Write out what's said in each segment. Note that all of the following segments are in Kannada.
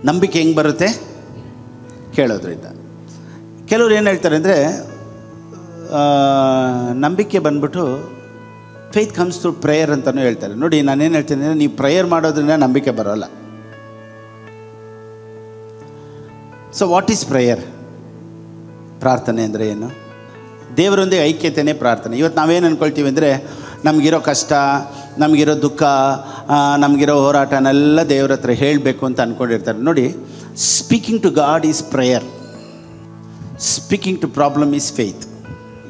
ನಂಬಿಕೆ ಹೆಂಗೆ ಬರುತ್ತೆ? ಕೇಳೋದ್ರಿಂದ. ಕೆಲವ್ರು ಏನು ಹೇಳ್ತಾರೆ ಅಂದರೆ, ನಂಬಿಕೆ ಬಂದ್ಬಿಟ್ಟು ಫೇತ್ ಕಮ್ಸ್ ಥ್ರೂ ಪ್ರೇಯರ್ ಅಂತಲೂ ಹೇಳ್ತಾರೆ. ನೋಡಿ, ನಾನೇನು ಹೇಳ್ತೀನಿ ಅಂದರೆ, ನೀವು ಪ್ರೇಯರ್ ಮಾಡೋದ್ರಿಂದ ನಂಬಿಕೆ ಬರೋಲ್ಲ. So what is prayer? ಪ್ರಾರ್ಥನೆ ಅಂದರೆ ಏನು? ದೇವರೊಂದಿಗೆ ಐಕ್ಯತೆಯೇ ಪ್ರಾರ್ಥನೆ. ಇವತ್ತು ನಾವೇನು ಅಂದ್ಕೊಳ್ತೀವಿ ಅಂದರೆ, ನಮಗಿರೋ ಕಷ್ಟ, ನಮಗಿರೋ ದುಃಖ, ನಮಗಿರೋ ಹೋರಾಟನೆಲ್ಲ ದೇವ್ರ ಹತ್ರ ಹೇಳಬೇಕು ಅಂತ ಅಂದ್ಕೊಂಡಿರ್ತಾರೆ. ನೋಡಿ, speaking to God is prayer, speaking to problem is faith.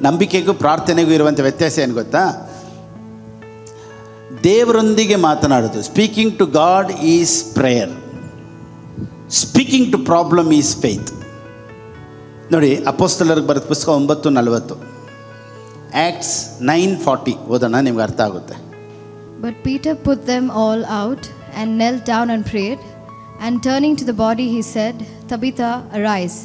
ನಂಬಿಕೆಗೂ ಪ್ರಾರ್ಥನೆಗೂ ಇರುವಂಥ ವ್ಯತ್ಯಾಸ ಏನು ಗೊತ್ತಾ? ದೇವರೊಂದಿಗೆ ಮಾತನಾಡೋದು speaking to God is prayer, speaking to problem is faith. ನೋಡಿ, ಅಪೊಸ್ತಲರಿಗೆ ಬರೆದ ಪುಸ್ತಕ 9:40, ಆಕ್ಟ್ಸ್ 9:40 ಓದೋಣ, ನಿಮ್ಗೆ ಅರ್ಥ ಆಗುತ್ತೆ. But Peter put them all out and knelt down and prayed, and turning to the body he said, Tabitha, arise.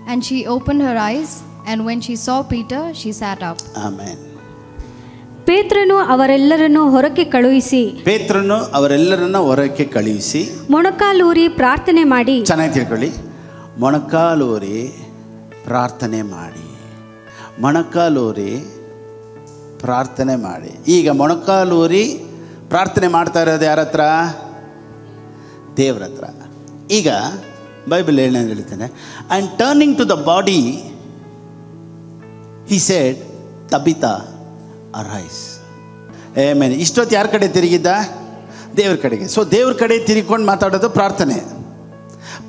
And she opened her eyes, and when she saw Peter, she sat up. Amen. ಪೇತ್ರನು ಅವರೆಲ್ಲರನ್ನು ಹೊರಕ್ಕೆ ಕಳುಹಿಸಿ ಮೊಣಕಾಲೂರಿ ಪ್ರಾರ್ಥನೆ ಮಾಡಿ. ಚೆನ್ನಾಗಿ ತಿಳ್ಕೊಳ್ಳಿ, ಮೊಣಕಾಲೂರಿ ಪ್ರಾರ್ಥನೆ ಮಾಡಿ, ಮೊಣಕಾಲೂರಿ ಪ್ರಾರ್ಥನೆ ಮಾಡಿ. ಈಗ ಮೊಣಕಾಲೂರಿ ಪ್ರಾರ್ಥನೆ ಮಾಡ್ತಾ ಇರೋದು ಯಾರ ಹತ್ರ? ದೇವ್ರ ಹತ್ರ. ಈಗ ಬೈಬಲ್ ಏನೇನು ಹೇಳ್ತಾನೆ? And turning to the body he said, Tabitha arise. Amen. ಇಷ್ಟೊತ್ತು ಯಾರ ಕಡೆ ತಿರುಗಿದ್ದ? ದೇವ್ರ ಕಡೆಗೆ. ಸೊ ದೇವ್ರ ಕಡೆ ತಿರುಗಿಕೊಂಡು ಮಾತಾಡೋದು ಪ್ರಾರ್ಥನೆ,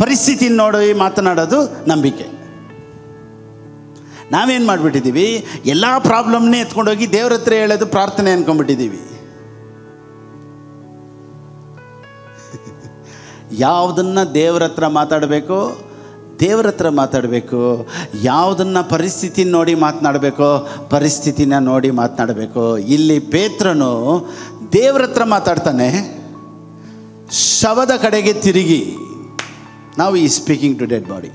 ಪರಿಸ್ಥಿತಿ ನೋಡಿ ಮಾತನಾಡೋದು ನಂಬಿಕೆ. ನಾವೇನು ಮಾಡಿಬಿಟ್ಟಿದ್ದೀವಿ? ಎಲ್ಲ ಪ್ರಾಬ್ಲಮ್ನೇ ಎತ್ಕೊಂಡೋಗಿ ದೇವ್ರ ಹತ್ರ ಹೇಳೋದು ಪ್ರಾರ್ಥನೆ ಅಂದ್ಕೊಂಡ್ಬಿಟ್ಟಿದ್ದೀವಿ. ಯಾವುದನ್ನು ದೇವ್ರ ಹತ್ರ ಮಾತಾಡಬೇಕು, ದೇವ್ರ ಹತ್ರ ಮಾತಾಡಬೇಕು. ಯಾವುದನ್ನು ಪರಿಸ್ಥಿತಿ ನೋಡಿ ಮಾತನಾಡಬೇಕು, ಪರಿಸ್ಥಿತಿನ ನೋಡಿ ಮಾತನಾಡಬೇಕು. ಇಲ್ಲಿ ಪೇತ್ರನು ದೇವ್ರ ಹತ್ರ ಮಾತಾಡ್ತಾನೆ, ಶವದ ಕಡೆಗೆ ತಿರುಗಿ. ನಾವು ಈ speaking to dead body.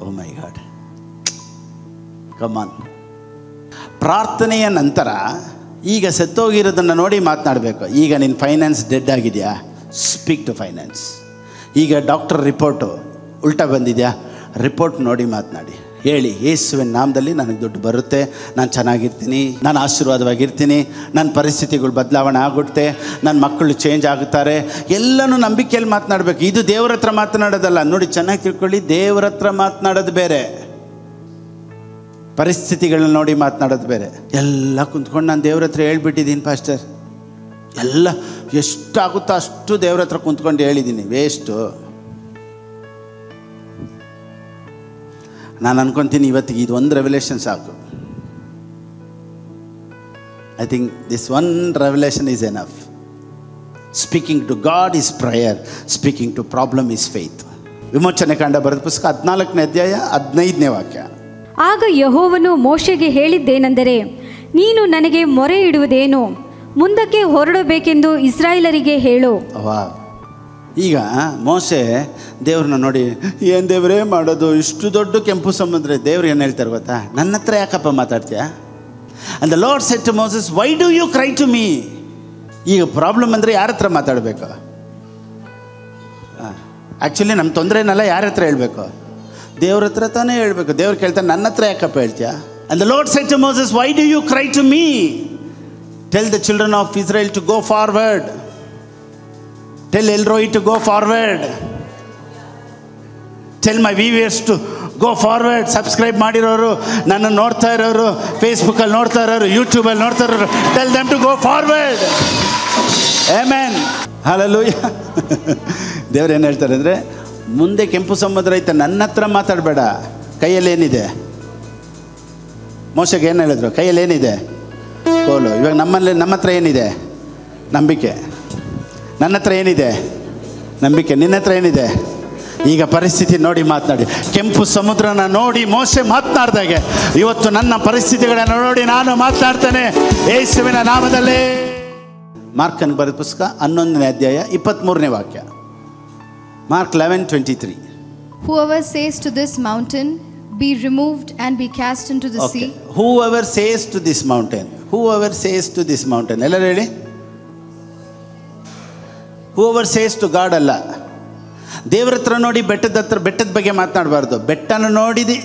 Oh my God, come on. ಪ್ರಾರ್ಥನೆಯ ನಂತರ ಈಗ ಸತ್ತೋಗಿರೋದನ್ನು ನೋಡಿ ಮಾತನಾಡಬೇಕು. ಈಗ ನಿನ್ನ ಫೈನಾನ್ಸ್ ಡೆಡ್ ಆಗಿದೆಯಾ? Speak to finance. ಈಗ ಡಾಕ್ಟರ್ ರಿಪೋರ್ಟು ಉಲ್ಟಾ ಬಂದಿದೆಯಾ? ರಿಪೋರ್ಟ್ ನೋಡಿ ಮಾತನಾಡಿ. ಹೇಳಿ, ಯೇಸುವಿನ ನಾಮದಲ್ಲಿ ನನಗೆ ದುಡ್ಡು ಬರುತ್ತೆ, ನಾನು ಚೆನ್ನಾಗಿರ್ತೀನಿ, ನಾನು ಆಶೀರ್ವಾದವಾಗಿರ್ತೀನಿ, ನನ್ನ ಪರಿಸ್ಥಿತಿಗಳು ಬದಲಾವಣೆ ಆಗುತ್ತೆ, ನನ್ನ ಮಕ್ಕಳು ಚೇಂಜ್ ಆಗುತ್ತಾರೆ. ಎಲ್ಲನೂ ನಂಬಿಕೆಯಲ್ಲಿ ಮಾತನಾಡಬೇಕು. ಇದು ದೇವ್ರ ಹತ್ರ ಮಾತನಾಡೋದಲ್ಲ. ನೋಡಿ, ಚೆನ್ನಾಗಿ ತಿಳ್ಕೊಳ್ಳಿ, ದೇವ್ರ ಹತ್ರ ಮಾತನಾಡೋದು ಬೇರೆ, ಪರಿಸ್ಥಿತಿಗಳನ್ನ ನೋಡಿ ಮಾತನಾಡೋದು ಬೇರೆ. ಎಲ್ಲ ಕುಂತ್ಕೊಂಡು ನಾನು ದೇವ್ರ ಹತ್ರ ಹೇಳ್ಬಿಟ್ಟಿದ್ದೀನಿ ಪಾಸ್ಟರ್, ಎಲ್ಲ ಎಷ್ಟಾಗುತ್ತೋ ಅಷ್ಟು ದೇವ್ರ ಹತ್ರ ಕುಂತ್ಕೊಂಡು ಹೇಳಿದ್ದೀನಿ, ವೇಸ್ಟು. ನಾನು ಅನ್ಕೊತೀನಿ ಇವತ್ತಿಗೆ ಇದೊಂದು ರೆವಲ್ಯೂಷನ್ ಸಾಕು. I think this one revolution is enough. Speaking to God is prayer, speaking to problem is faith. ವಿಮೋಚನೆ ಕಾಂಡ ಬರೆದ ಪುಸ್ತಕ 14ನೇ ಅಧ್ಯಾಯ 15ನೇ ವಾಕ್ಯ. ಆಗ ಯೆಹೋವನು ಮೋಶೆಗೆ ಹೇಳಿದ್ದೇನೆಂದರೆ, ನೀನು ನನಗೆ ಮೊರೆ ಇಡುವುದೇನು? ಮುಂದಕ್ಕೆ ಹೊರಡಬೇಕೆಂದು ಇಸ್ರಾಯೇಲರಿಗೆ ಹೇಳು. ವಾ, ಈಗ ಮೋಶೆ ದೇವ್ರನ್ನ ನೋಡಿ, ಏನು ದೇವರೇ ಮಾಡೋದು, ಇಷ್ಟು ದೊಡ್ಡ ಕೆಂಪು ಸಮುದ್ರ. ದೇವ್ರು ಏನು ಹೇಳ್ತಾರೆ ಗೊತ್ತಾ? ನನ್ನ ಹತ್ರ ಯಾಕಪ್ಪ ಮಾತಾಡ್ತೀಯಾ? And the Lord said to Moses, why do you cry to me? ಈಗ ಪ್ರಾಬ್ಲಮ್ ಅಂದರೆ ಯಾರ ಹತ್ರ ಮಾತಾಡಬೇಕು? ಆ್ಯಕ್ಚುಲಿ ನಮ್ಮ ತೊಂದರೆನೆಲ್ಲ ಯಾರ ಹತ್ರ ಹೇಳಬೇಕು? ದೇವ್ರ ಹತ್ರ ತಾನೇ ಹೇಳಬೇಕು. ದೇವ್ರು ಕೇಳ್ತಾರೆ, ನನ್ನ ಹತ್ರ ಯಾಕಪ್ಪ ಹೇಳ್ತೀಯಾ? And the Lord said to Moses, why do you cry to me? Tell the children of Israel to go forward. Tell Elroy to go forward. Tell my viewers to go forward. Subscribe ಮಾಡಿರೋರು, ನನ್ನ ನೋಡ್ತಾ ಇರೋರು, ಫೇಸ್ಬುಕ್ಕಲ್ಲಿ ನೋಡ್ತಾ ಇರೋರು, ಯೂಟ್ಯೂಬಲ್ಲಿ ನೋಡ್ತಾ ಇರೋರು, tell them to go forward. Amen, hallelujah. ದೇವ್ರು ಏನು ಹೇಳ್ತಾರೆ ಅಂದರೆ, ಮುಂದೆ ಕೆಂಪು ಸಮುದ್ರ ಐತೆ, ನನ್ನ ಹತ್ರ ಮಾತಾಡಬೇಡ. ಕೈಯಲ್ಲಿ ಏನಿದೆ? ಮೋಶೆಗೆ ಏನು ಹೇಳಿದ್ರು? ಕೈಯಲ್ಲಿ ಏನಿದೆ? ಕೋಲು. ಇವಾಗ ನಮ್ಮ ಹತ್ರ ಏನಿದೆ? ನಂಬಿಕೆ. ನನ್ನ ಹತ್ರ ಏನಿದೆ? ನಂಬಿಕೆ. ನಿನ್ನ ಹತ್ರ ಏನಿದೆ? ಈಗ ಪರಿಸ್ಥಿತಿ ನೋಡಿ ಮಾತನಾಡಿ. ಕೆಂಪು ಸಮುದ್ರನ ನೋಡಿ ಮೋಶೆ ಮಾತನಾಡ್ದಾಗೆ ಇವತ್ತು ನನ್ನ ಪರಿಸ್ಥಿತಿಗಳನ್ನು ನೋಡಿ ನಾನು ಮಾತನಾಡ್ತೇನೆ ಯೇಸುವಿನ ನಾಮದಲ್ಲಿ. ಮಾರ್ಕನ್ ಬರೆದ ಪುಸ್ತಕ 11ನೇ ಅಧ್ಯಾಯ 23ನೇ ವಾಕ್ಯ. Mark 11:23. Whoever says to this mountain, be removed and be cast into the sea. Whoever says to this mountain. Whoever says to this mountain. ಎಲ್ಲರೂ ಹೇಳಿ. Whoever says to God ಅಲ್ಲ. ದೇವ್ರ ಹತ್ರ ನೋಡಿ ಬೆಟ್ಟದ ಬಗ್ಗೆ ಮಾತನಾಡಬಾರ್ದು. ಬೆಟ್ಟನ ನೋಡಿದಿ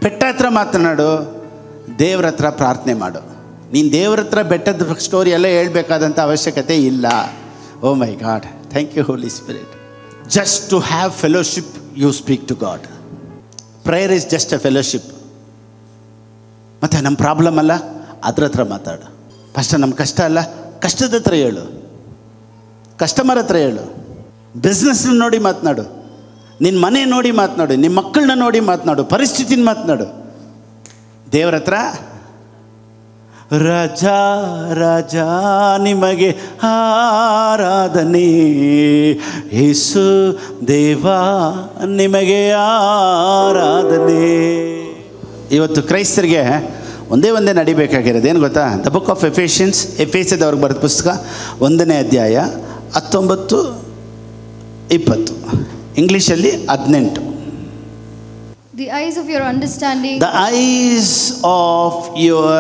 ಬೆಟ್ಟ ಹತ್ರ ಮಾತನಾಡು, ದೇವ್ರ ಹತ್ರ ಪ್ರಾರ್ಥನೆ ಮಾಡು. ನೀನು ದೇವ್ರ ಹತ್ರ ಬೆಟ್ಟದ ಸ್ಟೋರಿ ಎಲ್ಲ ಹೇಳ್ಬೇಕಾದಂಥ ಅವಶ್ಯಕತೆ ಇಲ್ಲ. Oh my God, thank you Holy Spirit. Just to have fellowship you speak to God. Prayer is just a fellowship. ಮತ್ತು ನಮ್ಮ ಪ್ರಾಬ್ಲಮ್ ಅಲ್ಲ, ಅದ್ರ ಹತ್ರ ಮಾತಾಡು. ಫಸ್ಟ್ ನಮ್ಮ ಕಷ್ಟ ಅಲ್ಲ, ಕಷ್ಟದ ಹತ್ರ ಹೇಳು. ಕಸ್ಟಮರ್ ಹತ್ರ ಹೇಳು. ಬಿಸ್ನೆಸ್ನ ನೋಡಿ ಮಾತನಾಡು, ನಿನ್ನ ಮನೆ ನೋಡಿ ಮಾತನಾಡು, ನಿಮ್ಮ ಮಕ್ಕಳನ್ನ ನೋಡಿ ಮಾತನಾಡು, ಪರಿಸ್ಥಿತಿನ ಮಾತನಾಡು. ದೇವ್ರ ಹತ್ರ ರಾಜಾ ರಾಜಾ ನಿಮಗೆ ಆರಾಧನೆ, ಯೇಸು ದೇವಾ ನಿಮಗೆ ಆರಾಧನೆ. ಇವತ್ತು ಕ್ರೈಸ್ತರಿಗೆ ಒಂದೇ ನಡಿಬೇಕಾಗಿರೋದು ಏನು ಗೊತ್ತಾ? ದ ಬುಕ್ ಆಫ್ ಎಫೇಷಿಯನ್ಸ್, ಎಫೇಸದವ್ರಿಗೆ ಬರೆದ ಪುಸ್ತಕ 1ನೇ ಅಧ್ಯಾಯ 19-20, ಇಂಗ್ಲೀಷಲ್ಲಿ 18. The eyes of your understanding. The eyes of your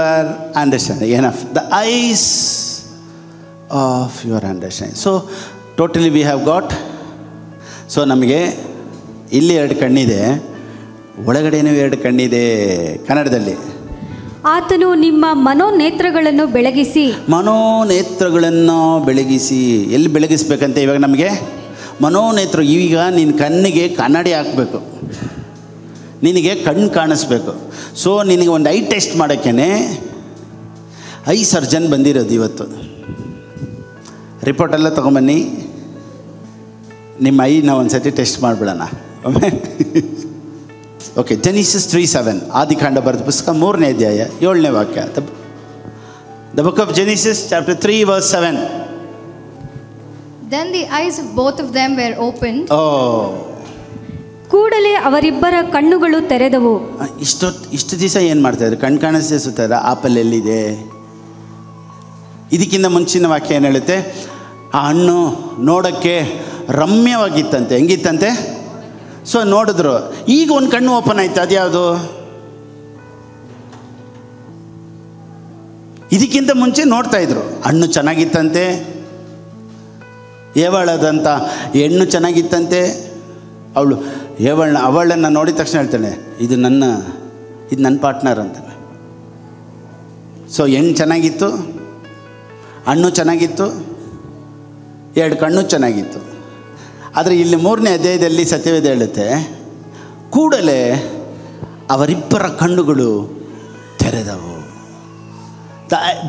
understanding. Enough. The eyes of your understanding. So, totally we have got. So, ನಮಗೆ ಇಲ್ಲಿ 2 ಕಣ್ಣಿದೆ, ಒಳಗಡೆನೂ 2 ಕಣ್ಣಿದೆ. ಕನ್ನಡದಲ್ಲಿ ಆತನು ನಿಮ್ಮ ಮನೋನೇತ್ರಗಳನ್ನು ಬೆಳಗಿಸಿ. ಮನೋನೇತ್ರಗಳನ್ನು ಬೆಳಗಿಸಿ. ಎಲ್ಲಿ ಬೆಳಗಿಸ್ಬೇಕಂತೆ ಇವಾಗ ನಮಗೆ? ಮನೋನೇತ್ರ. ಈಗ ನಿನ್ನ ಕಣ್ಣಿಗೆ ಕನ್ನಡಿ ಹಾಕಬೇಕು, ನಿನಗೆ ಕಣ್ಣು ಕಾಣಿಸ್ಬೇಕು. ಸೊ ನಿನಗೆ ಒಂದು ಐ ಟೆಸ್ಟ್ ಮಾಡೋಕ್ಕೇ ಐ ಸರ್ಜನ್ ಬಂದಿರೋದು ಇವತ್ತು. ರಿಪೋರ್ಟೆಲ್ಲ ತೊಗೊಂಬನ್ನಿ, ನಿಮ್ಮ ಐನ ಒಂದು ಸತಿ ಟೆಸ್ಟ್ ಮಾಡಿಬಿಡೋಣ. ಓಕೆ, ಜೆನಿಸಿಸ್ 3:7, ಆದಿಕಾಂಡ ಬರೆದ ಪುಸ್ತಕ 3ನೇ ಅಧ್ಯಾಯ 7ನೇ ವಾಕ್ಯ. The book of Genesis chapter 3 verse 7. Then the eyes of both of them were opened. ಕೂಡಲೇ ಅವರಿಬ್ಬರ ಕಣ್ಣುಗಳು ತೆರೆದವು. ಇಷ್ಟು ದಿವಸ ಏನು ಮಾಡ್ತಾಯಿದ್ರು? ಕಣ್ಣು ಕಾಣಿಸ್ದೆ ಸುತ್ತಾರ. ಆಪಲ್ ಎಲ್ಲಿದೆ? ಇದಕ್ಕಿಂತ ಮುಂಚಿನ ವಾಕ್ಯ ಏನು ಹೇಳುತ್ತೆ? ಆ ಹಣ್ಣು ನೋಡೋಕ್ಕೆ ರಮ್ಯವಾಗಿತ್ತಂತೆ. ಹೆಂಗಿತ್ತಂತೆ? ಸೊ ನೋಡಿದ್ರು. ಈಗ ಒಂದು ಕಣ್ಣು ಓಪನ್ ಆಯ್ತು. ಅದ್ಯಾವುದು? ಇದಕ್ಕಿಂತ ಮುಂಚೆ ನೋಡ್ತಾ ಇದ್ರು. ಹಣ್ಣು ಚೆನ್ನಾಗಿತ್ತಂತೆ, ಏವಳದಂಥ ಹೆಣ್ಣು ಚೆನ್ನಾಗಿತ್ತಂತೆ. ಅವಳನ್ನು ನೋಡಿದ ತಕ್ಷಣ ಹೇಳ್ತಾಳೆ, ಇದು ನನ್ನ ಪಾರ್ಟ್ನರ್ ಅಂತಾನೆ. ಸೊ ಹೆಣ್ಣು ಚೆನ್ನಾಗಿತ್ತು, ಹಣ್ಣು ಚೆನ್ನಾಗಿತ್ತು, 2 ಕಣ್ಣು ಚೆನ್ನಾಗಿತ್ತು. ಆದರೆ ಇಲ್ಲಿ 3ನೇ ಅಧ್ಯಾಯದಲ್ಲಿ ಸತ್ಯವೇದ ಹೇಳುತ್ತೆ, ಕೂಡಲೇ ಅವರಿಬ್ಬರ ಕಣ್ಣುಗಳು ತೆರೆದವು.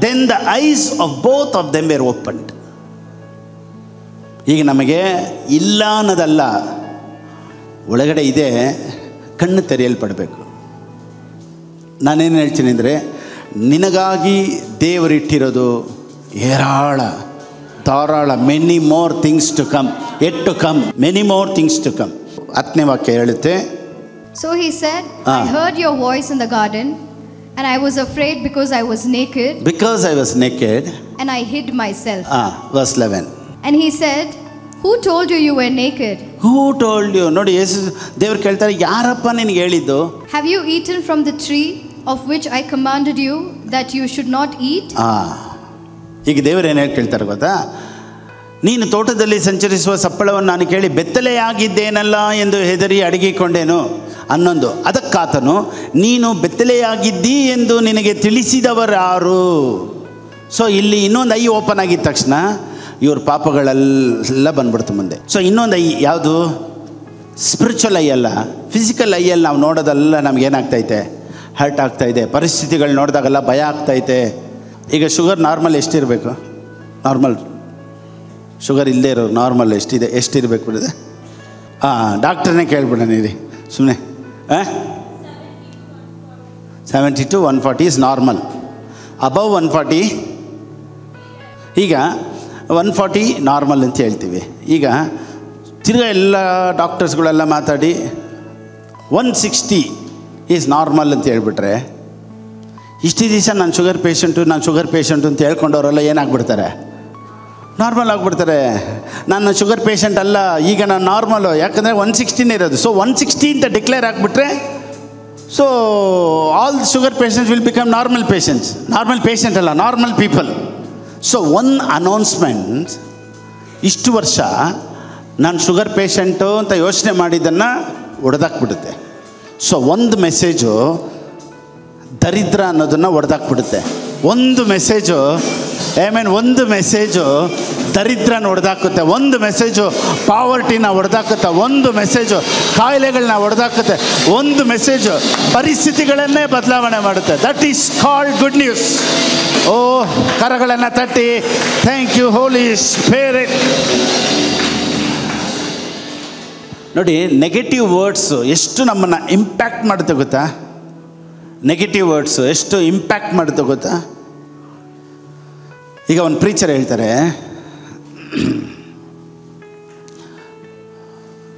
Then the eyes of both of them were opened. ಈಗ ನಮಗೆ ಇಲ್ಲ ಅನ್ನೋದಲ್ಲ, ಒಳಗಡೆ ಇದೆ, ಕಣ್ಣು ತೆರೆಯಲ್ಪಡಬೇಕು. ನಾನೇನು ಹೇಳ್ತೀನಿ ಅಂದರೆ, ನಿನಗಾಗಿ ದೇವರಿಟ್ಟಿರೋದು ಧಾರಾಳ, many more things to come, yet to come, many more things to come. 10ನೇ ವಾಕ್ಯ ಹೇಳುತ್ತೆ. So he said, I heard your voice in the garden, and I was afraid because I was naked. And I hid myself. Verse 11. And he said, who told you you were naked? Who told you? ನೋಡಿ, ಯೇಸು ದೇವರು ಕೇಳ್ತಾರೆ, ಯಾರಪ್ಪ ನಿನಗೆ ಹೇಳಿದ್ದು? Have you eaten from the tree of which I commanded you that you should not eat? ಈಗ ದೇವರು ಏನು ಹೇಳಿ ಕೇಳ್ತಾರೆ ಗೊತ್ತಾ? ನೀನು ತೋಟದಲ್ಲಿ ಸಂಚರಿಸುವ ಸಪ್ಪಳವನ್ನು ನಾನು ಕೇಳಿ ಬೆತ್ತಲೆಯಾಗಿದ್ದೇನಲ್ಲ ಎಂದು ಹೆದರಿ ಅಡಗಿಕೊಂಡೇನು. 11. ಅದಕ್ಕಾತನು, ನೀನು ಬೆತ್ತಲೆಯಾಗಿದ್ದಿ ಎಂದು ನಿನಗೆ ತಿಳಿಸಿದವರು ಯಾರು? ಸೊ ಇಲ್ಲಿ ಇನ್ನೊಂದು ಐ ಓಪನ್ ಆಗಿದ ತಕ್ಷಣ ಇವ್ರ ಪಾಪಗಳೆಲ್ಲ ಬಂದ್ಬಿಡ್ತು ಮುಂದೆ. ಸೊ ಇನ್ನೊಂದು ಐ ಯಾವುದು? ಸ್ಪಿರಿಚುವಲ್ ಐ ಅಲ್ಲ, ಫಿಸಿಕಲ್ ಐಯಲ್ಲಿ ನಾವು ನೋಡೋದೆಲ್ಲ ನಮಗೇನಾಗ್ತೈತೆ? ಹರ್ಟ್ ಆಗ್ತಾಯಿದೆ. ಪರಿಸ್ಥಿತಿಗಳು ನೋಡಿದಾಗೆಲ್ಲ ಭಯ ಆಗ್ತೈತೆ. ಈಗ ಶುಗರ್ ನಾರ್ಮಲ್ ಎಷ್ಟಿರಬೇಕು? ನಾರ್ಮಲ್ ಶುಗರ್ ಇಲ್ಲದೆ ಇರೋರು ನಾರ್ಮಲ್ ಎಷ್ಟಿರಬೇಕು ಬಿಡಿದೆ? ಡಾಕ್ಟ್ರನ್ನೇ ಕೇಳ್ಬಿಡೋಣ ಇರಿ ಸುಮ್ಮನೆ. 70 to 140 ಇಸ್ ನಾರ್ಮಲ್. ಅಬವ್ 140, ಈಗ 140 ನಾರ್ಮಲ್ ಅಂತ ಹೇಳ್ತೀವಿ. ಈಗ ತಿರ್ಗಾ ಎಲ್ಲ ಡಾಕ್ಟರ್ಸ್ಗಳೆಲ್ಲ ಮಾತಾಡಿ 160 ಈಸ್ ನಾರ್ಮಲ್ ಅಂತ ಹೇಳ್ಬಿಟ್ರೆ, ಇಷ್ಟು ದಿವಸ ನಾನು ಶುಗರ್ ಪೇಷಂಟು ಅಂತ ಹೇಳ್ಕೊಂಡವರೆಲ್ಲ ಏನಾಗ್ಬಿಡ್ತಾರೆ? ನಾರ್ಮಲ್ ಆಗಿಬಿಡ್ತಾರೆ. ನಾನು ಶುಗರ್ ಪೇಷಂಟ್ ಅಲ್ಲ, ಈಗ ನಾನು ನಾರ್ಮಲು, ಯಾಕಂದರೆ 160 ಇರೋದು. ಸೊ 160 ಅಂತ ಡಿಕ್ಲೇರ್ ಆಗಿಬಿಟ್ರೆ, so all sugar patients will become normal patient ಅಲ್ಲ, normal people. So one announcement ಇಷ್ಟು ವರ್ಷ ನಾನು ಶುಗರ್ ಪೇಷಂಟು ಅಂತ ಯೋಚನೆ ಮಾಡಿದ್ದನ್ನು ಒಡೆದಾಕ್ಬಿಡುತ್ತೆ. ಸೊ ಒಂದು ಮೆಸೇಜು ದರಿದ್ರ ಅನ್ನೋದನ್ನು ಒಡೆದಾಕ್ಬಿಡುತ್ತೆ. ಒಂದು ಮೆಸೇಜು ಒಂದು ಮೆಸೇಜು ದರಿದ್ರನ ಹೊಡೆದಾಕುತ್ತೆ, ಒಂದು ಮೆಸೇಜು ಪಾವರ್ಟಿನ ಹೊಡೆದಾಕುತ್ತೆ, ಒಂದು ಮೆಸೇಜು ಕಾಯಿಲೆಗಳನ್ನ ಹೊಡೆದಾಕುತ್ತೆ, ಒಂದು ಮೆಸೇಜು ಪರಿಸ್ಥಿತಿಗಳನ್ನೇ ಬದಲಾವಣೆ ಮಾಡುತ್ತೆ. That is called good news. Oh, ಕರಗಳನ್ನು ತಟ್ಟಿ ಥ್ಯಾಂಕ್ ಯು ಹೋಲಿ ಸ್ಪಿರಿಟ್. ನೋಡಿ, ನೆಗೆಟಿವ್ ವರ್ಡ್ಸು ಎಷ್ಟು ನಮ್ಮನ್ನು ಇಂಪ್ಯಾಕ್ಟ್ ಮಾಡುತ್ತೆ ಗೊತ್ತಾ? ನೆಗೆಟಿವ್ ವರ್ಡ್ಸು ಎಷ್ಟು ಇಂಪ್ಯಾಕ್ಟ್ ಮಾಡುತ್ತೆ ಗೊತ್ತಾ? ಈಗ ಒಂದು ಪ್ರೀಚರ್ ಹೇಳ್ತಾರೆ,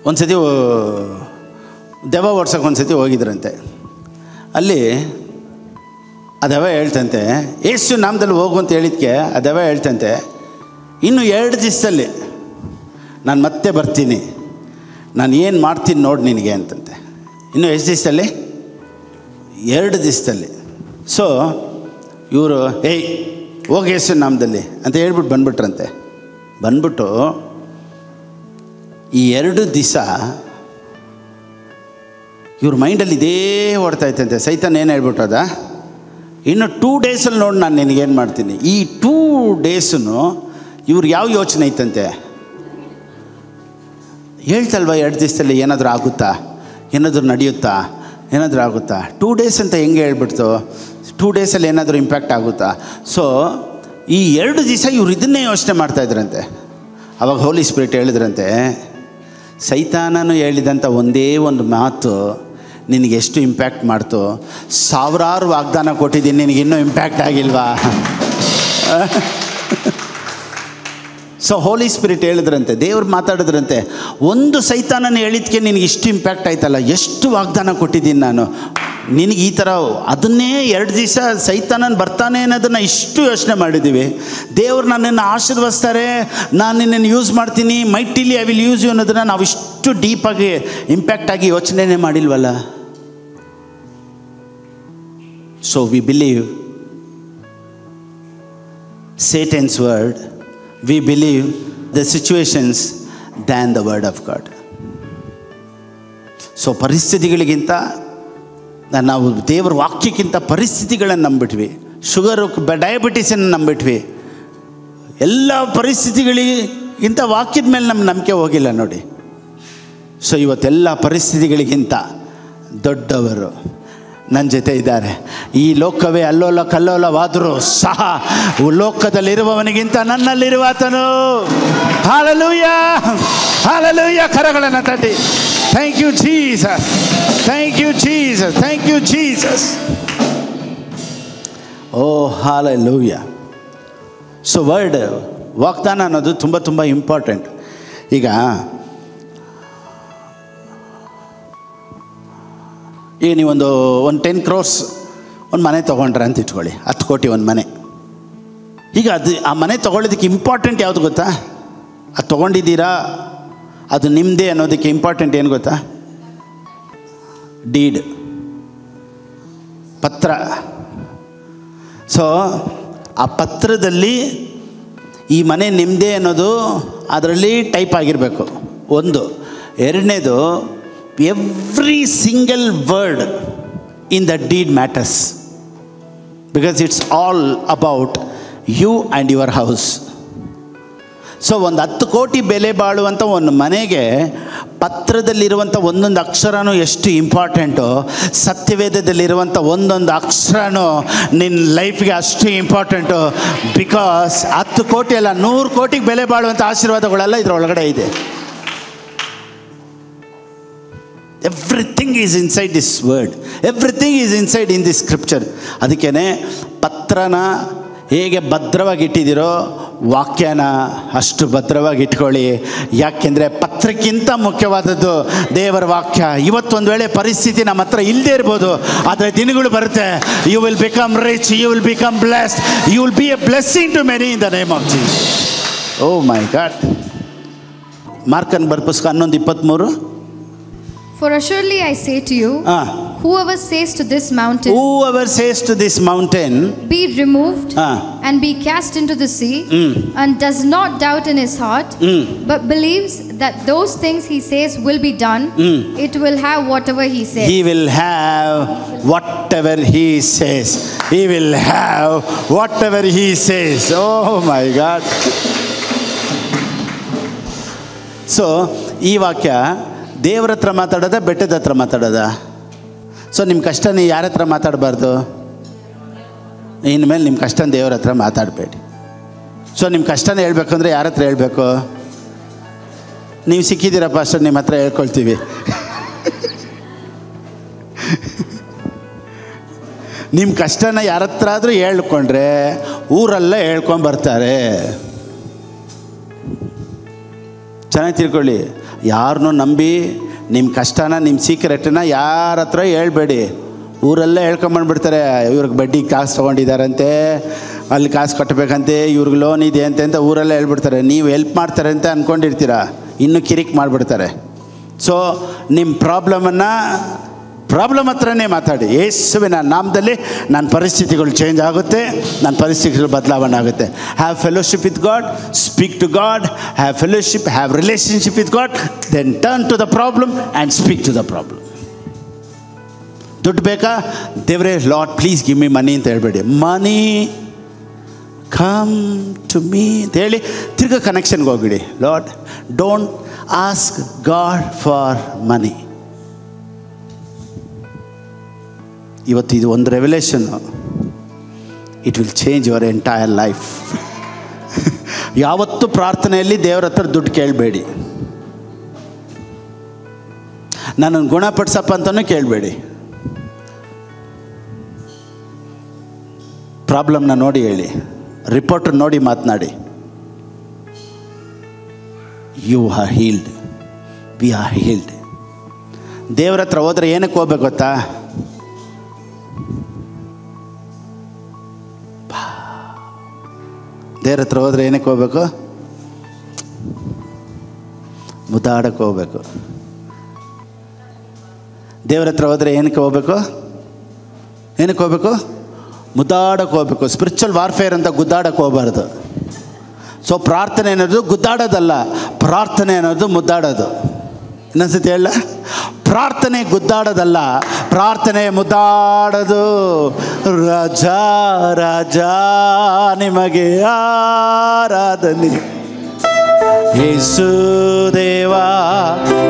ಒಂದು ಸತಿ ದೆವ್ವ ಓಡ್ಸೋಕೆ ಒಂದು ಸತಿ ಹೋಗಿದ್ರಂತೆ. ಅಲ್ಲಿ ಆ ದೆವ್ವ ಹೇಳ್ತಂತೆ, ಯೇಸು ನಾಮದಲ್ಲಿ ಹೋಗು ಅಂತ ಹೇಳಿದ್ಕೆ ಆ ದೆವ್ವ ಹೇಳ್ತಂತೆ, ಇನ್ನು 2 ದಿವಸದಲ್ಲಿ ನಾನು ಮತ್ತೆ ಬರ್ತೀನಿ, ನಾನು ಏನು ಮಾಡ್ತೀನಿ ನೋಡಿ ನಿನಗೆ ಅಂತಂತೆ. ಇನ್ನು ಎಷ್ಟು ದಿವಸದಲ್ಲಿ? 2 ದಿವಸದಲ್ಲಿ. ಸೊ ಇವರು ಹೋಗಿ ಯೇಸು ನಾಮದಲ್ಲಿ ಅಂತ ಹೇಳ್ಬಿಟ್ಟು ಬಂದ್ಬಿಟ್ರಂತೆ. ಬಂದ್ಬಿಟ್ಟು ಈ 2 ದಿವಸ ಇವ್ರ ಮೈಂಡಲ್ಲಿ ಇದೇ ಓಡ್ತಾ ಇತ್ತಂತೆ. ಸೈತಾನ್ ಏನು ಹೇಳ್ಬಿಟ್ಟದ, ಇನ್ನು 2 ಡೇಸಲ್ಲಿ ನೋಡಿ ನಾನು ನಿನಗೇನು ಮಾಡ್ತೀನಿ. ಈ 2 ಡೇಸೂ ಇವ್ರು ಯಾವ ಯೋಚನೆ ಇತ್ತಂತೆ, ಹೇಳ್ತಲ್ವ 2 ದಿವಸದಲ್ಲಿ ಏನಾದರೂ ಆಗುತ್ತಾ, ಏನಾದರೂ ನಡೆಯುತ್ತಾ, ಏನಾದರೂ ಆಗುತ್ತಾ. 2 ಡೇಸ್ ಅಂತ ಹೆಂಗೆ ಹೇಳ್ಬಿಡ್ತು, 2 ಡೇಸಲ್ಲಿ ಏನಾದರೂ ಇಂಪ್ಯಾಕ್ಟ್ ಆಗುತ್ತಾ. ಸೊ ಈ 2 ದಿವಸ ಇವ್ರು ಇದನ್ನೇ ಯೋಚನೆ ಮಾಡ್ತಾಯಿದ್ರಂತೆ. ಅವಾಗ ಹೋಲಿ ಸ್ಪಿರಿಟ್ ಹೇಳಿದ್ರಂತೆ, ಸೈತಾನನು ಹೇಳಿದಂಥ ಒಂದೇ ಒಂದು ಮಾತು ನಿನಗೆ ಎಷ್ಟು ಇಂಪ್ಯಾಕ್ಟ್ ಮಾಡ್ತು. 1000 ವಾಗ್ದಾನ ಕೊಟ್ಟಿದ್ದೀನಿ, ನಿನಗೆ ಇನ್ನೂ ಇಂಪ್ಯಾಕ್ಟ್ ಆಗಿಲ್ವಾ? ಸೊ ಹೋಲಿ ಸ್ಪಿರಿಟ್ ಹೇಳಿದ್ರಂತೆ, ದೇವ್ರು ಮಾತಾಡಿದ್ರಂತೆ, ಒಂದು ಸೈತಾನನ ಹೇಳಿದ್ಕೆ ನಿನಗೆ ಇಷ್ಟು ಇಂಪ್ಯಾಕ್ಟ್ ಆಯ್ತಲ್ಲ, ಎಷ್ಟು ವಾಗ್ದಾನ ಕೊಟ್ಟಿದ್ದೀನಿ ನಾನು ನಿನಗೆ ಈ ಥರ. ಅದನ್ನೇ 2 ದಿವಸ ಸೈತಾನನ ಬರ್ತಾನೆ ಅನ್ನೋದನ್ನು ಇಷ್ಟು ಯೋಚನೆ ಮಾಡಿದ್ದೀವಿ. ದೇವ್ರು ನನ್ನನ್ನು ಆಶೀರ್ವದಿಸ್ತಾರೆ, ನಾನು ನಿನ್ನನ್ನು ಯೂಸ್ ಮಾಡ್ತೀನಿ, mightily I will use you ಅನ್ನೋದನ್ನು ನಾವು ಇಷ್ಟು ಡೀಪಾಗಿ ಇಂಪ್ಯಾಕ್ಟಾಗಿ ಯೋಚನೆನೇ ಮಾಡಿಲ್ವಲ್ಲ. So we believe Satan's word, we believe the situations than the word of God. So ಪರಿಸ್ಥಿತಿಗಳಿಗಿಂತ ನಾವು ದೇವರ ವಾಕ್ಯಕ್ಕಿಂತ ಪರಿಸ್ಥಿತಿಗಳನ್ನು ನಂಬಿಟ್ವಿ. ಶುಗರು, ಡಯಾಬಿಟಿಸನ್ನು ನಂಬಿಟ್ವಿ. ಎಲ್ಲ ಪರಿಸ್ಥಿತಿಗಳಿಗಿಂತ ವಾಕ್ಯದ ಮೇಲೆ ನಮ್ಮ ನಂಬಿಕೆ ಹೋಗಿಲ್ಲ ನೋಡಿ. ಸೊ ಇವತ್ತೆಲ್ಲ ಪರಿಸ್ಥಿತಿಗಳಿಗಿಂತ ದೊಡ್ಡವರು ನನ್ನ ಜೊತೆ ಇದ್ದಾರೆ. ಈ ಲೋಕವೇ ಅಲ್ಲೋಲ ಕಲ್ಲೋಲವಾದರೂ ಸಹ ಲೋಕದಲ್ಲಿರುವವನಿಗಿಂತ ನನ್ನಲ್ಲಿರುವಾತನು. Hallelujah, hallelujah. ಕರಗಳನ್ನು ತಟ್ಟಿ thank you Jesus, thank you Jesus, thank you Jesus. Oh hallelujah. So word, ವಾಗ್ದಾನ ಅನ್ನೋದು ತುಂಬ ತುಂಬ ಇಂಪಾರ್ಟೆಂಟ್. ಈಗ ನೀವೊಂದು 10 crores ಒಂದು ಮನೆ ತೊಗೊಂಡ್ರೆ ಅಂತ ಇಟ್ಕೊಳ್ಳಿ, 10 ಕೋಟಿ ಒಂದು ಮನೆ. ಈಗ ಆ ಮನೆ ತೊಗೊಳ್ಳೋದಕ್ಕೆ ಇಂಪಾರ್ಟೆಂಟ್ ಯಾವುದು ಗೊತ್ತಾ? ಅದು ತೊಗೊಂಡಿದ್ದೀರಾ, ಅದು ನಿಮ್ಮದೇ ಅನ್ನೋದಕ್ಕೆ ಇಂಪಾರ್ಟೆಂಟ್ ಏನು ಗೊತ್ತಾ? ಡೀಡ್, ಪತ್ರ. ಸೊ ಆ ಪತ್ರದಲ್ಲಿ ಈ ಮನೆ ನಿಮ್ಮದೇ ಅನ್ನೋದು ಅದರಲ್ಲಿ ಟೈಪ್ ಆಗಿರಬೇಕು, ಒಂದು. ಎರಡನೇದು, every single word in that deed matters because it's all about you and your house. So ಒಂದು 10 ಕೋಟಿ ಬೆಲೆ ಬಾಳುವಂಥ ಒಂದು ಮನೆಗೆ ಪತ್ರದಲ್ಲಿರುವಂಥ ಒಂದೊಂದು ಅಕ್ಷರನೂ ಎಷ್ಟು ಇಂಪಾರ್ಟೆಂಟು, ಸತ್ಯವೇದದಲ್ಲಿರುವಂಥ ಒಂದೊಂದು ಅಕ್ಷರನೂ ನಿನ್ನ ಲೈಫ್ಗೆ ಅಷ್ಟು ಇಂಪಾರ್ಟೆಂಟು. ಬಿಕಾಸ್ 10 ಕೋಟಿ ಅಲ್ಲ, 100 ಕೋಟಿಗೆ ಬೆಲೆ ಬಾಳುವಂಥ ಆಶೀರ್ವಾದಗಳೆಲ್ಲ ಇದರೊಳಗಡೆ ಇದೆ. Everything is inside this word. Everything is inside in this scripture. ಅದಕ್ಕೇ ಪತ್ರನ ಹೇಗೆ ಭದ್ರವಾಗಿ ಇಟ್ಟಿದ್ದೀರೋ ವಾಕ್ಯನ ಅಷ್ಟು ಭದ್ರವಾಗಿ ಇಟ್ಕೊಳ್ಳಿ. ಯಾಕೆಂದರೆ ಪತ್ರಕ್ಕಿಂತ ಮುಖ್ಯವಾದದ್ದು ದೇವರ ವಾಕ್ಯ. ಇವತ್ತೊಂದು ವೇಳೆ ಪರಿಸ್ಥಿತಿ ನಮ್ಮ ಹತ್ರ ಇಲ್ಲದೆ ಇರ್ಬೋದು, ಆದರೆ ದಿನಗಳು ಬರುತ್ತೆ. You will become rich, you will become blessed, you will be a blessing to many in the name of Jesus. Oh my God. ಮಾರ್ಕನ ಬರೆದ ಪುಸ್ತಕ 11:23. For assuredly I say to you, Whoever says to this mountain, whoever says to this mountain, be removed ah, and be cast into the sea, and does not doubt in his heart, but believes that those things he says will be done, it will have whatever he says. he will have whatever he says. He will have whatever he says. Oh my God. So ಈ ವಾಕ್ಯ ದೇವ್ರ ಹತ್ರ ಮಾತಾಡೋದ, ಬೆಟ್ಟದ ಹತ್ರ ಮಾತಾಡೋದ? ಸೊ ನಿಮ್ಮ ಕಷ್ಟ ನೀವು ಯಾರ ಹತ್ರ ಮಾತಾಡಬಾರ್ದು? ಇನ್ಮೇಲೆ ನಿಮ್ಮ ಕಷ್ಟ ದೇವ್ರ ಹತ್ರ ಮಾತಾಡಬೇಡಿ. ಸೊ ನಿಮ್ಮ ಕಷ್ಟನ ಹೇಳ್ಬೇಕಂದ್ರೆ ಯಾರ ಹತ್ರ ಹೇಳ್ಬೇಕು? ನೀವು ಸಿಕ್ಕಿದ್ದೀರಪ್ಪ ಅಷ್ಟು ನಿಮ್ಮ ಹತ್ರ ಹೇಳ್ಕೊಳ್ತೀವಿ. ನಿಮ್ಮ ಕಷ್ಟನ ಯಾರ ಹತ್ರ ಆದರೂ ಹೇಳ್ಕೊಂಡ್ರೆ ಊರೆಲ್ಲ ಹೇಳ್ಕೊಂಬರ್ತಾರೆ. ಚೆನ್ನಾಗಿ ತಿಳ್ಕೊಳ್ಳಿ. ಯಾರನ್ನೂ ನಂಬಿ ನಿಮ್ಮ ಕಷ್ಟನ, ನಿಮ್ಮ ಸೀಕ್ರೆಟನ್ನ ಯಾರ ಹತ್ರ ಹೇಳ್ಬೇಡಿ. ಊರೆಲ್ಲ ಹೇಳ್ಕೊಂಬಂದ್ಬಿಡ್ತಾರೆ. ಇವ್ರಿಗೆ ಬಡ್ಡಿ ಕಾಸು ತೊಗೊಂಡಿದ್ದಾರಂತೆ, ಅಲ್ಲಿ ಕಾಸು ಕಟ್ಟಬೇಕಂತೆ, ಇವ್ರಿಗೆ ಲೋನ್ ಇದೆ ಅಂತ ಊರೆಲ್ಲ ಹೇಳ್ಬಿಡ್ತಾರೆ. ನೀವು ಹೆಲ್ಪ್ ಮಾಡ್ತಾರೆ ಅಂತ ಅಂದ್ಕೊಂಡಿರ್ತೀರ, ಇನ್ನೂ ಕಿರಿಕ್ ಮಾಡಿಬಿಡ್ತಾರೆ. ಸೊ ನಿಮ್ಮ ಪ್ರಾಬ್ಲಮ್ ಹತ್ರನೇ ಮಾತಾಡಿ. ಯೇಸುವಿನ ನಾಮದಲ್ಲಿ ನನ್ನ ಪರಿಸ್ಥಿತಿಗಳು ಚೇಂಜ್ ಆಗುತ್ತೆ, ನನ್ನ ಪರಿಸ್ಥಿತಿಗಳು ಬದಲಾವಣೆ ಆಗುತ್ತೆ. Have fellowship with God, speak to God, have fellowship, have relationship with God, then turn to the problem and speak to the problem. ದುಡ್ಡು ಬೇಕಾ? ದೇವರೇ Lord please give me money ಅಂತ ಹೇಳ್ಬೇಡಿ. ಮನಿ ಕಮ್ ಟು ಮೀ ಅಂತ ಹೇಳಿ ತಿರ್ಗಾ ಕನೆಕ್ಷನ್ಗೆ ಹೋಗ್ಬಿಡಿ. Lord don't ask God for money. ಇವತ್ತು ಇದು ಒಂದು ರೆವಲ್ಯೂಷನ್ನು. It will change your entire life. ಯಾವತ್ತೂ ಪ್ರಾರ್ಥನೆಯಲ್ಲಿ ದೇವ್ರ ಹತ್ರ ದುಡ್ಡು ಕೇಳಬೇಡಿ. ನನ್ನನ್ನು ಗುಣಪಡಿಸಪ್ಪ ಅಂತಲೂ ಕೇಳಬೇಡಿ. ಪ್ರಾಬ್ಲಮ್ನ ನೋಡಿ ಹೇಳಿ, ರಿಪೋರ್ಟ್ ನೋಡಿ ಮಾತನಾಡಿ. You are healed, we are healed. ದೇವ್ರ ಹತ್ರ ಹೋದ್ರೆ ಏನಕ್ಕೆ ಹೋಗ್ಬೇಕು ಗೊತ್ತಾ? ದೇವ್ರ ಹತ್ರ ಹೋದರೆ ಏನಕ್ಕೆ ಹೋಗ್ಬೇಕು? ಮುದ್ದಾಡಕ್ಕೆ ಹೋಗ್ಬೇಕು. ದೇವ್ರ ಹತ್ರ ಹೋದರೆ ಏನಕ್ಕೆ ಹೋಗ್ಬೇಕು? ಮುದ್ದಾಡಕ್ಕೆ ಹೋಗ್ಬೇಕು. ಸ್ಪಿರಿಚುವಲ್ ವಾರ್ಫೇರ್ ಅಂತ ಗುದ್ದಾಡಕ್ಕೆ ಹೋಗಬಾರ್ದು. ಸೊ ಪ್ರಾರ್ಥನೆ ಅನ್ನೋದು ಗುದ್ದಾಡೋದಲ್ಲ, ಪ್ರಾರ್ಥನೆ ಅನ್ನೋದು ಮುದ್ದಾಡೋದು. ಇನ್ನೊಂದ್ಸತಿ ಹೇಳ, ಪ್ರಾರ್ಥನೆ ಗುದ್ದಾಡೋದಲ್ಲ, ಪ್ರಾರ್ಥನೆ ಮುದ್ದಾಡೋದು. ರಾಜಾ ರಾಜಾ ನಿಮಗೆ ಆರಾಧನೆ, ಯೇಸು ದೇವಾ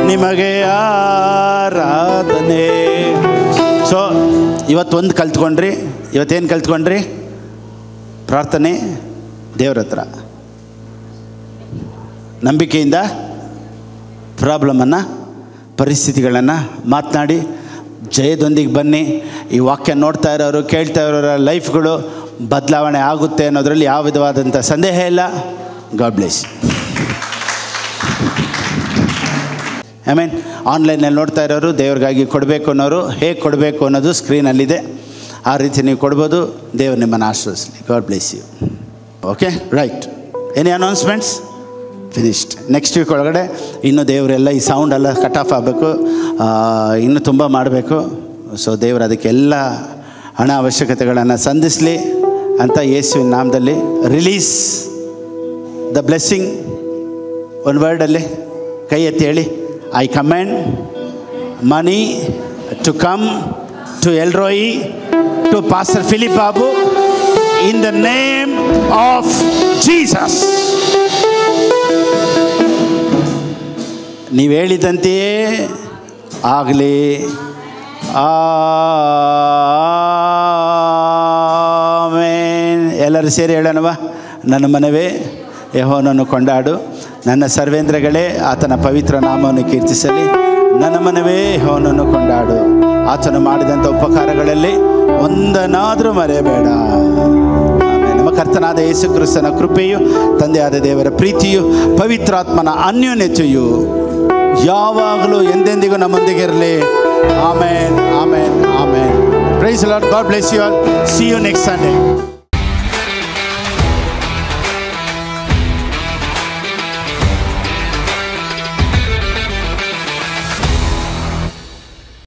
ನಿಮಗೆ ಆರಾಧನೆ. ಸೊ ಇವತ್ತೊಂದು ಕಲ್ತ್ಕೊಂಡ್ರಿ. ಇವತ್ತೇನು ಕಲ್ತ್ಕೊಂಡ್ರಿ? ಪ್ರಾರ್ಥನೆ ದೇವ್ರ ಹತ್ರ ನಂಬಿಕೆಯಿಂದ ಪ್ರಾಬ್ಲಮನ್ನು, ಪರಿಸ್ಥಿತಿಗಳನ್ನು ಮಾತನಾಡಿ ಜಯದೊಂದಿಗೆ ಬನ್ನಿ. ಈ ವಾಕ್ಯ ನೋಡ್ತಾ ಇರೋರು, ಕೇಳ್ತಾ ಇರೋರ ಲೈಫ್ಗಳು ಬದಲಾವಣೆ ಆಗುತ್ತೆ ಅನ್ನೋದರಲ್ಲಿ ಯಾವ ವಿಧವಾದಂಥ ಸಂದೇಹ ಇಲ್ಲ. God bless. ಆಮೇನ್. ಆನ್ಲೈನಲ್ಲಿ ನೋಡ್ತಾ ಇರೋರು, ದೇವ್ರಿಗಾಗಿ ಕೊಡಬೇಕು ಅನ್ನೋರು, ಹೇಗೆ ಕೊಡಬೇಕು ಅನ್ನೋದು ಸ್ಕ್ರೀನಲ್ಲಿದೆ. ಆ ರೀತಿ ನೀವು ಕೊಡ್ಬೋದು. ದೇವರು ನಿಮ್ಮನ್ನು ಆಶೀರ್ವದಿಸಲಿ. God bless you. Okay, right. Any announcements? Finished. Next week ಒಳಗಡೆ ಇನ್ನೂ ದೇವರೆಲ್ಲ ಈ ಸೌಂಡ್ ಎಲ್ಲ ಕಟ್ ಆಫ್ ಆಗಬೇಕು, ಇನ್ನೂ ತುಂಬ ಮಾಡಬೇಕು. ಸೊ ದೇವರು ಅದಕ್ಕೆಲ್ಲ ಹಣ ಅವಶ್ಯಕತೆಗಳನ್ನು ಸಂಧಿಸಲಿ ಅಂತ ಯೇಸುವಿನ ನಾಮದಲ್ಲಿ ರಿಲೀಸ್ ದ ಬ್ಲೆಸ್ಸಿಂಗ್. ಒಂದು ವರ್ಡಲ್ಲಿ ಕೈ ಎತ್ತಿ ಹೇಳಿ, I command money to come to Elroi, to pastor Philip Babu, in the name of Jesus. ನೀವು ಹೇಳಿದಂತೆಯೇ ಆಗಲಿ. ಆಮೆನ್. ಎಲ್ಲರೂ ಸೇರಿ ಹೇಳೋಣವಾ? ನನ್ನ ಮನವೇ ಯೆಹೋವನನ್ನು ಕೊಂಡಾಡು, ನನ್ನ ಸರ್ವೇಂದ್ರಗಳೇ ಆತನ ಪವಿತ್ರ ನಾಮವನ್ನು ಕೀರ್ತಿಸಲಿ. ನನ್ನ ಮನವೇ ಯೆಹೋವನನ್ನು ಕೊಂಡಾಡು, ಆತನು ಮಾಡಿದಂಥ ಉಪಕಾರಗಳಲ್ಲಿ ಒಂದನ್ನಾದರೂ ಮರೆಯಬೇಡ. ನಮ್ಮ ಕರ್ತನಾದ ಯೇಸು ಕ್ರಿಸ್ತನ ಕೃಪೆಯು, ತಂದೆಯಾದ ದೇವರ ಪ್ರೀತಿಯು, ಪವಿತ್ರಾತ್ಮನ ಅನ್ಯೋನ್ಯತೆಯು ಯಾವಾಗಲೂ ಎಂದೆಂದಿಗೂ ನಮ್ಮೊಂದಿಗೆ ಇರಲಿ. Amen, amen, amen. Praise the Lord. God bless you all. See you next Sunday.